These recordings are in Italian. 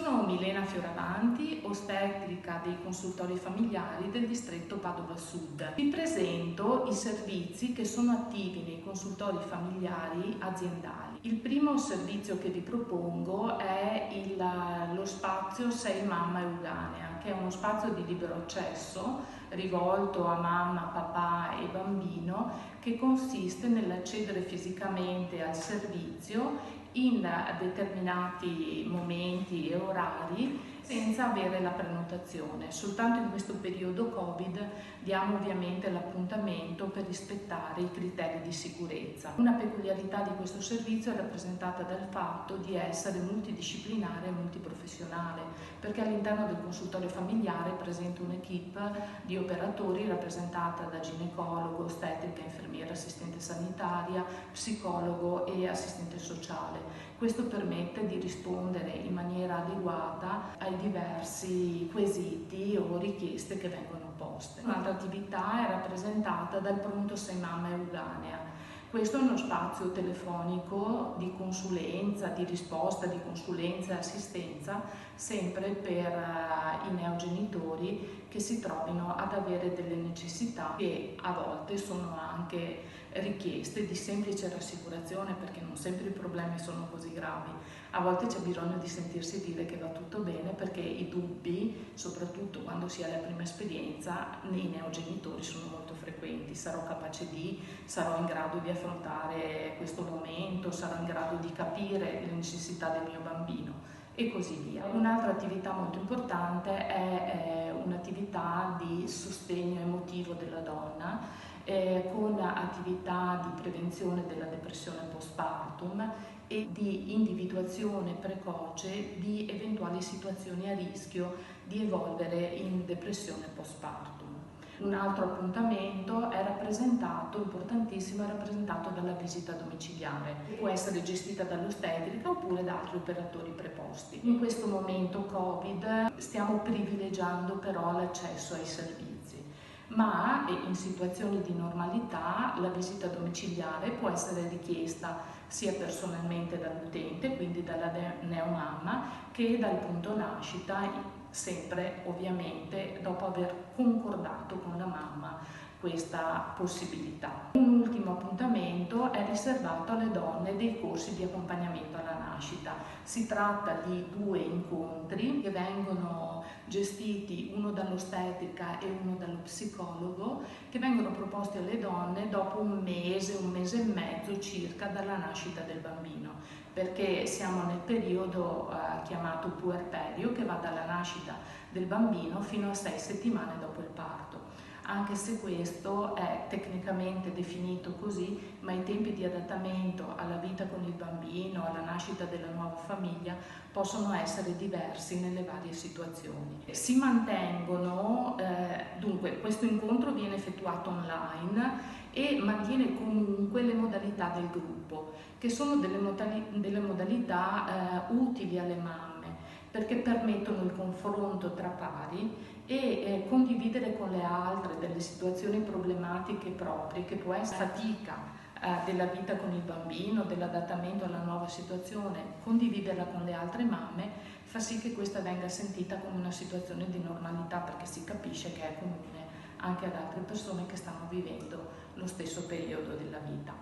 Sono Milena Fioravanti, ostetrica dei consultori familiari del distretto Padova Sud. Vi presento i servizi che sono attivi nei consultori familiari aziendali. Il primo servizio che vi propongo è lo spazio Sei Mamma Euganea, che è uno spazio di libero accesso rivolto a mamma, papà e bambino, che consiste nell'accedere fisicamente al servizio in determinati momenti e orari senza avere la prenotazione. Soltanto in questo periodo Covid diamo ovviamente l'appuntamento per rispettare i criteri di sicurezza. Una peculiarità di questo servizio è rappresentata dal fatto di essere multidisciplinare e multiprofessionale, perché all'interno del consultorio familiare è presente un'equipe di operatori rappresentata da ginecologo, ostetrica, infermiera, assistente sanitaria, psicologo e assistente sociale. Questo permette di rispondere in maniera adeguata ai diversi quesiti o richieste che vengono poste. Un'altra attività è rappresentata dal Pronto Sei Mamma Euganea. Questo è uno spazio telefonico di consulenza, di risposta, di consulenza e assistenza, sempre per i neogenitori che si trovino ad avere delle necessità che a volte sono anche richieste di semplice rassicurazione, perché non sempre i problemi sono così gravi. A volte c'è bisogno di sentirsi dire che va tutto bene, perché i dubbi, soprattutto quando si ha la prima esperienza, nei neogenitori sono molto frequenti. Sarò capace di, sarò in grado di affrontare questo momento, sarò in grado di capire le necessità del mio bambino e così via. Un'altra attività molto importante è un'attività di sostegno emotivo della donna, con attività di prevenzione della depressione postpartum e di individuazione precoce di eventuali situazioni a rischio di evolvere in depressione postpartum. Un altro appuntamento è rappresentato, importantissimo, è rappresentato dalla visita domiciliare, che può essere gestita dall'ostetrica oppure da altri operatori preposti. In questo momento Covid stiamo privilegiando però l'accesso ai servizi, ma in situazioni di normalità la visita domiciliare può essere richiesta sia personalmente dall'utente, quindi dalla neomamma, che dal punto nascita, sempre ovviamente dopo aver concordato con la mamma questa possibilità. Un ultimo appuntamento è riservato alle donne dei corsi di accompagnamento alla nascita. Si tratta di 2 incontri che vengono gestiti, uno dall'ostetrica e uno dallo psicologo, che vengono proposti alle donne dopo un mese e mezzo circa dalla nascita del bambino, perché siamo nel periodo chiamato puerperio, che va dalla nascita del bambino fino a 6 settimane dopo il parto. Anche se questo è tecnicamente definito così, ma i tempi di adattamento alla vita con il bambino, alla nascita della nuova famiglia, possono essere diversi nelle varie situazioni. Si mantengono, dunque questo incontro viene effettuato online e mantiene comunque le modalità del gruppo, che sono delle modalità utili alle mamme, perché permettono il confronto tra pari e condividere con le altre delle situazioni problematiche proprie, che può essere fatica della vita con il bambino, dell'adattamento alla nuova situazione. Condividerla con le altre mamme fa sì che questa venga sentita come una situazione di normalità, perché si capisce che è comune anche ad altre persone che stanno vivendo lo stesso periodo della vita.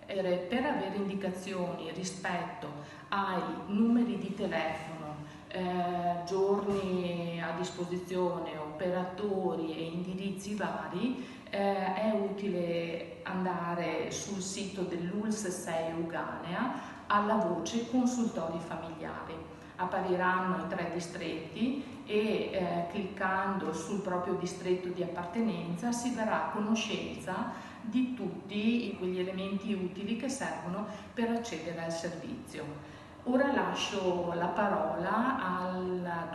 Per avere indicazioni rispetto ai numeri di telefono, giorni a disposizione, operatori e indirizzi vari, è utile andare sul sito dell'ULSS 6 Euganea alla voce consultori familiari. Appariranno i 3 distretti e cliccando sul proprio distretto di appartenenza si darà conoscenza di tutti quegli elementi utili che servono per accedere al servizio. Ora lascio la parola a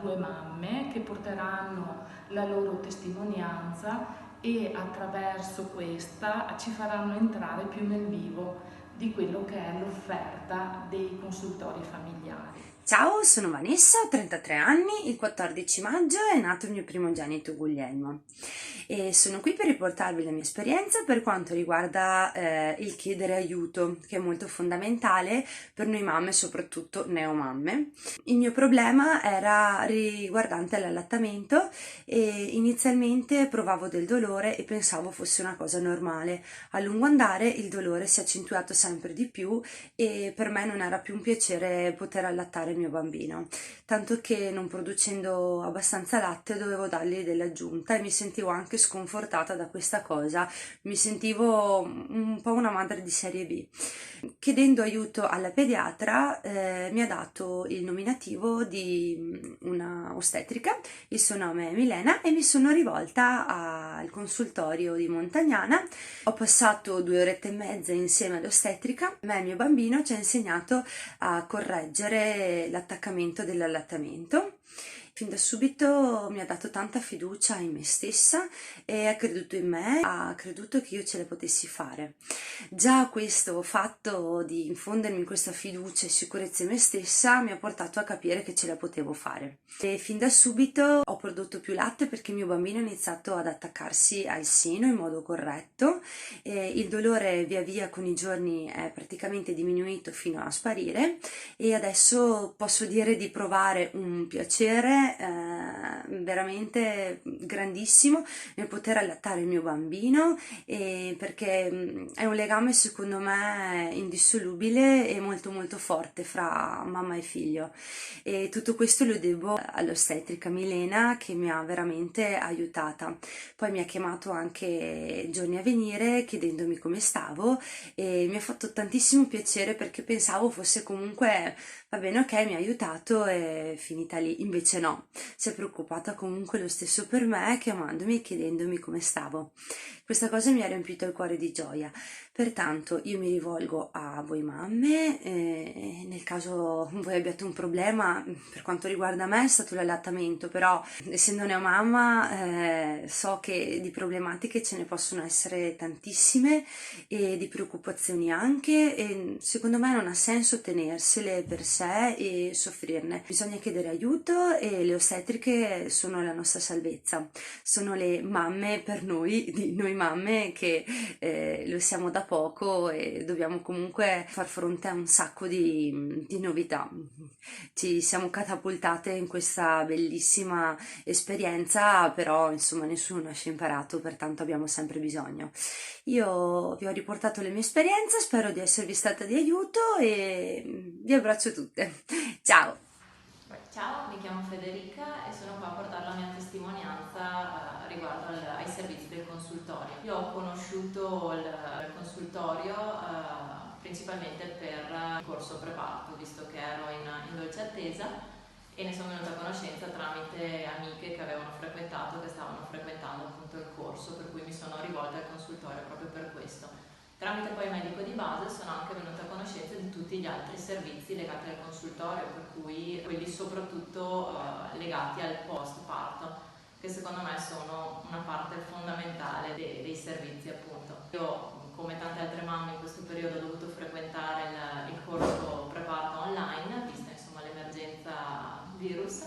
2 mamme che porteranno la loro testimonianza e attraverso questa ci faranno entrare più nel vivo di quello che è l'offerta dei consultori familiari. Ciao, sono Vanessa, ho 33 anni, il 14 maggio è nato il mio primogenito Guglielmo e sono qui per riportarvi la mia esperienza per quanto riguarda il chiedere aiuto, che è molto fondamentale per noi mamme, soprattutto neomamme. Il mio problema era riguardante l'allattamento e inizialmente provavo del dolore e pensavo fosse una cosa normale. A lungo andare il dolore si è accentuato sempre di più e per me non era più un piacere poter allattare il mio bambino, tanto che non producendo abbastanza latte dovevo dargli dell'aggiunta e mi sentivo anche sconfortata da questa cosa, mi sentivo un po' una madre di serie B. Chiedendo aiuto alla pediatra mi ha dato il nominativo di una ostetrica, il suo nome è Milena, e mi sono rivolta al consultorio di Montagnana. Ho passato 2 orette e mezza insieme all'ostetrica. A me e il mio bambino ci ha insegnato a correggere l'attaccamento dell'allattamento. Fin da subito mi ha dato tanta fiducia in me stessa e ha creduto in me, ha creduto che io ce la potessi fare. Già questo fatto di infondermi questa fiducia e sicurezza in me stessa mi ha portato a capire che ce la potevo fare. E fin da subito ho prodotto più latte perché il mio bambino ha iniziato ad attaccarsi al seno in modo corretto e il dolore via via con i giorni è praticamente diminuito fino a sparire e adesso posso dire di provare un piacere veramente grandissimo nel poter allattare il mio bambino perché è un legame secondo me indissolubile e molto molto forte fra mamma e figlio, e tutto questo lo devo all'ostetrica Milena che mi ha veramente aiutata. Poi mi ha chiamato anche giorni a venire chiedendomi come stavo e mi ha fatto tantissimo piacere perché pensavo fosse comunque va bene, ok, mi ha aiutato e finita lì. Invece no, si è preoccupata comunque lo stesso per me, chiamandomi e chiedendomi come stavo. Questa cosa mi ha riempito il cuore di gioia. Pertanto io mi rivolgo a voi mamme, nel caso voi abbiate un problema, per quanto riguarda me è stato l'allattamento, però essendo neomamma so che di problematiche ce ne possono essere tantissime e di preoccupazioni anche, e secondo me non ha senso tenersele per sé e soffrirne. Bisogna chiedere aiuto e le ostetriche sono la nostra salvezza, sono le mamme per noi, di noi mamme che lo siamo da poco e dobbiamo comunque far fronte a un sacco di novità. Ci siamo catapultate in questa bellissima esperienza, però insomma nessuno nasce imparato, pertanto abbiamo sempre bisogno. Io vi ho riportato le mie esperienze, spero di esservi stata di aiuto e vi abbraccio tutte. Ciao! Ciao, mi chiamo Federica e sono qua a portare la mia testimonianza riguardo ai servizi del consultorio. Io ho conosciuto il consultorio principalmente per il corso preparto, visto che ero in dolce attesa, e ne sono venuta a conoscenza tramite amiche che avevano frequentato, che stavano frequentando appunto il corso, per cui mi sono rivolta al consultorio proprio per questo. Tramite poi il medico di base sono anche venuta a conoscenza di tutti gli altri servizi legati al consultorio, per cui quelli soprattutto legati al post parto, che secondo me sono una parte fondamentale dei servizi appunto. Io, come tante altre mamme in questo periodo, ho dovuto frequentare il corso preparto online, vista insomma l'emergenza virus,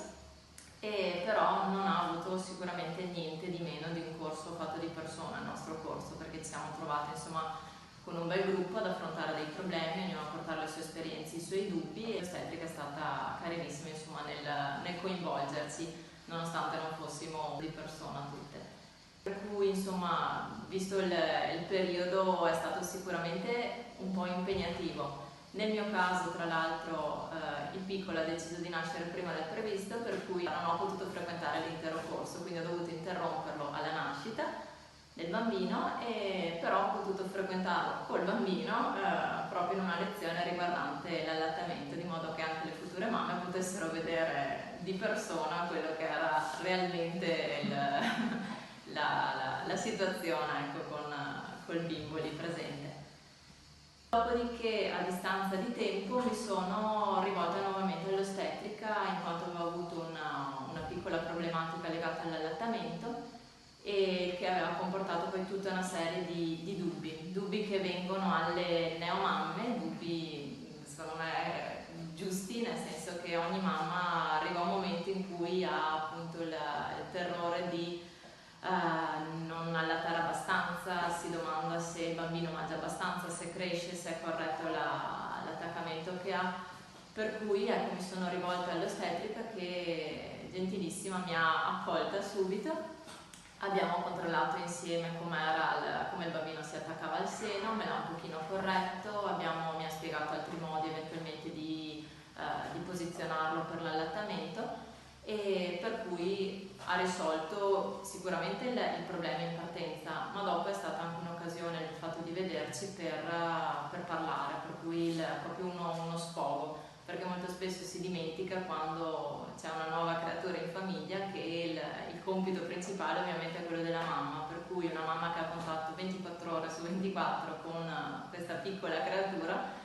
e però non ha avuto sicuramente niente di meno di un corso fatto di persona, il nostro corso, perché ci siamo trovate insomma con un bel gruppo ad affrontare dei problemi, ognuno a portare le sue esperienze, i suoi dubbi, e l'ostetrica è stata carinissima insomma nel coinvolgerci, nonostante non fossimo di persona tutte. Per cui insomma, visto il periodo, è stato sicuramente un po' impegnativo. Nel mio caso, tra l'altro, il piccolo ha deciso di nascere prima del previsto, per cui non ho potuto frequentare l'intero corso, quindi ho dovuto interromperlo alla nascita del bambino, e però ho potuto frequentarlo col bambino proprio in una lezione riguardante l'allattamento, di modo che anche le future mamme potessero vedere di persona quello che era realmente la situazione, ecco, col bimbo lì presente. Dopodiché, a distanza di tempo, mi sono rivolta nuovamente all'ostetrica in quanto avevo avuto una piccola problematica legata all'allattamento e che aveva comportato poi tutta una serie di dubbi che vengono alle neomamme, dubbi secondo me giusti, nel senso che perché ogni mamma arriva a un momento in cui ha appunto il terrore di non allattare abbastanza, si domanda se il bambino mangia abbastanza, se cresce, se è corretto l'attaccamento che ha, per cui ecco, mi sono rivolta all'ostetrica che gentilissima mi ha accolta subito. Abbiamo controllato insieme come il bambino si attaccava al seno, me l'ha un pochino corretto, mi ha spiegato altri modi eventualmente di posizionarlo per l'allattamento, e per cui ha risolto sicuramente il problema in partenza, ma dopo è stata anche un'occasione il fatto di vederci per parlare, per cui proprio uno sfogo, perché molto spesso si dimentica quando c'è una nuova creatura in famiglia che il compito principale ovviamente è quello della mamma, per cui una mamma che ha contatto 24 ore su 24 con questa piccola creatura,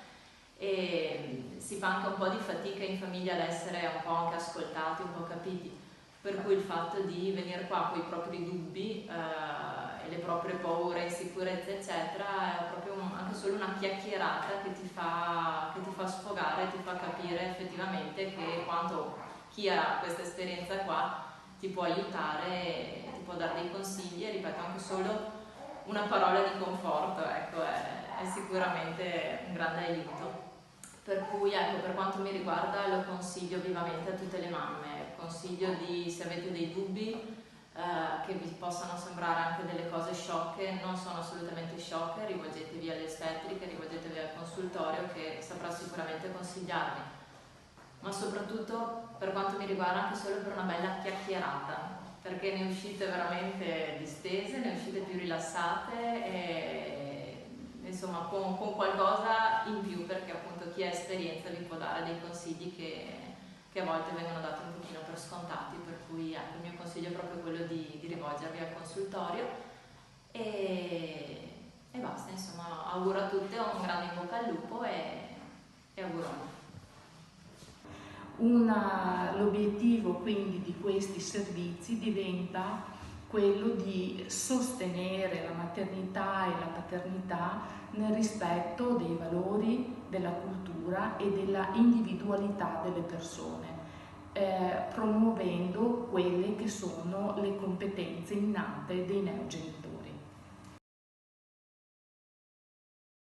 e si fa anche un po' di fatica in famiglia ad essere un po' anche ascoltati, un po' capiti, per cui il fatto di venire qua con i propri dubbi e le proprie paure, insicurezze eccetera è proprio anche solo una chiacchierata che ti fa sfogare, ti fa capire effettivamente che quando chi ha questa esperienza qua ti può aiutare, ti può dare dei consigli, e ripeto, anche solo una parola di conforto, ecco, è sicuramente un grande aiuto. Per cui ecco, per quanto mi riguarda lo consiglio vivamente a tutte le mamme. Consiglio di, se avete dei dubbi che vi possano sembrare anche delle cose sciocche, non sono assolutamente sciocche, rivolgetevi alle ostetriche, rivolgetevi al consultorio che saprà sicuramente consigliarvi, ma soprattutto per quanto mi riguarda anche solo per una bella chiacchierata, perché ne uscite veramente distese, ne uscite più rilassate e insomma con qualcosa in più, perché appunto chi ha esperienza vi può dare dei consigli che a volte vengono dati un pochino per scontati, per cui ecco, il mio consiglio è proprio quello di rivolgervi al consultorio e basta, insomma auguro a tutte un grande in bocca al lupo e auguro a me. L'obiettivo quindi di questi servizi diventa quello di sostenere la maternità e la paternità nel rispetto dei valori, della cultura e della individualità delle persone, promuovendo quelle che sono le competenze innate dei neogenitori.